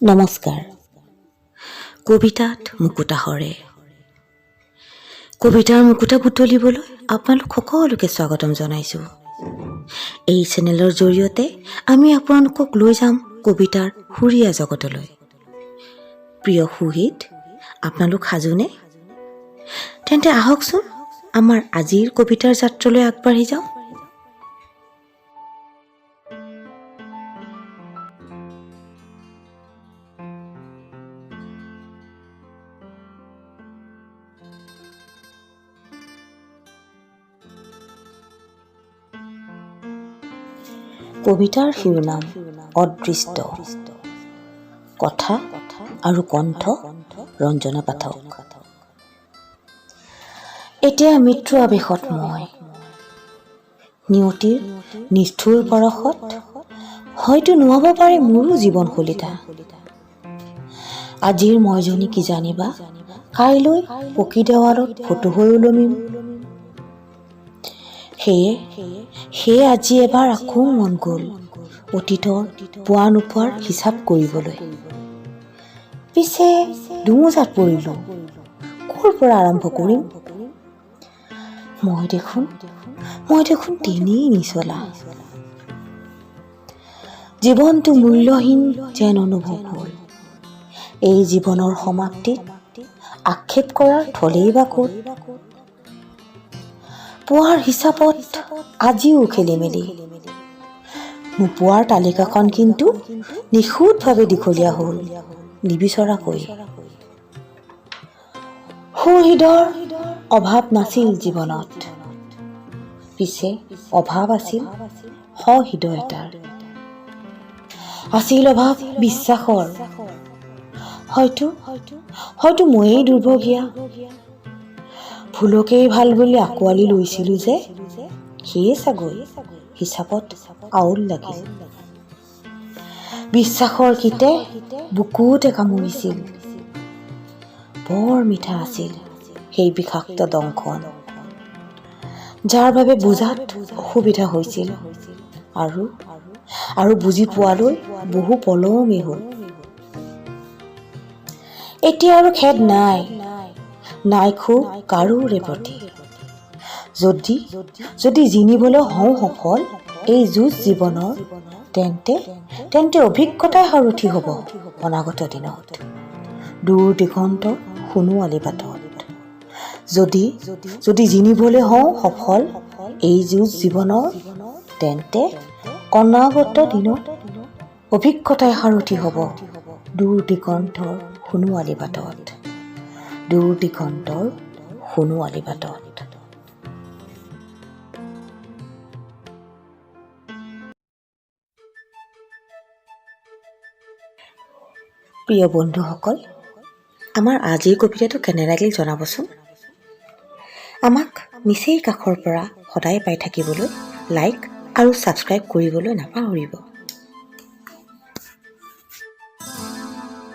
নমস্কাৰ। কবিতাত মুকুতা সৰে। কবিতাৰ মুকুতা বুটলিবলৈ আপোনালোক সকলোকে স্বাগতম জনাইছোঁ। এই চেনেলৰ জৰিয়তে আমি আপোনালোকক লৈ যাম কবিতাৰ সুৰীয়া জগতলৈ। প্ৰিয় সুহৃদ, আপোনালোক সাজুনে? তেন্তে আহকচোন আমাৰ আজিৰ কবিতাৰ যাত্ৰালৈ আগবাঢ়ি যাওঁ। কবিতাৰ শিৰোনাম অদৃষ্ট। কথা আৰু কণ্ঠ ৰঞ্জনা পাঠক। এতিয়া মৃত্যু আৱেশত মই নিয়তিৰ নিষ্ঠুৰ পৰশত হয়তো নোৱাব পাৰে মোৰো জীৱন শলিতা। আজিৰ মইজনী কি জানিবা, কাইলৈ পকী দেৱালত ফটো হৈ ওলমিম। সেয়ে আজি এবাৰ আকৌ মন গ'ল অতীতৰ পোৱা নোপোৱাৰ হিচাপ কৰিবলৈ। পিছে দুমোজাত পৰিলো, ক'ৰ পৰা আৰম্ভ কৰিম? মই দেখোন তেনেই নিচলা। জীৱনটো মূল্যহীন যেন অনুভৱ হ'ল। এই জীৱনৰ সমাপ্তিত আক্ষেপ কৰাৰ থলেই বা ক'ত? পোৱাৰ হিচাপত আজিও খেলি মেলি। নোপোৱাৰ তালিকাখন কিন্তু নিখুঁতভাৱে দীঘলীয়া হ'ল নিবিচৰাকৈ। সুহৃদৰ অভাৱ নাছিল জীৱনত, পিছে অভাৱ আছিল সহৃদয়তাৰ। আছিল অভাৱ বিশ্বাসৰ, হয়তো ময়েই দুৰ্ভগীয়া। ভুলকেই ভাল বুলি আঁকোৱালি লৈছিলো যে, সেয়ে চাগৈ হিচাপত আউল লাগিল। বিশ্বাসৰ কীটে বুকুতে কামুৰিছিল। বৰ মিঠা আছিল সেই বিষাক্ত দংশন, যাৰ বাবে বুজাত অসুবিধা হৈছিল আৰু বুজি পোৱালৈ বহু পলমেই হ'ল। এতিয়া আৰু খেদ নাই খুব কাৰোৰে প্ৰতি। যদি জিনিবলৈ হওঁ সফল এই যুঁজ জীৱনৰ, তেন্তে অভিজ্ঞতাই সাৰথি হ'ব অনাগত দিনত দূৰ দিগন্তৰ সোণোৱালী বাটত। যদি জিনিবলৈ হওঁ সফল এই যুঁজ জীৱনৰ, তেন্তে অনাগত দিনত অভিজ্ঞতাই সাৰথি হ'ব দূৰ দিগন্তৰ সোণোৱালী বাটত, দূৰ দিগন্তৰ সোণোৱালী বাটত। প্ৰিয় বন্ধুসকল, আমাৰ আজিৰ কবিতাটো কেনে লাগিল জনাবচোন। আমাক নিচেই কাষৰ পৰা সদায় পাই থাকিবলৈ লাইক আৰু ছাবস্ক্ৰাইব কৰিবলৈ নাপাহৰিব।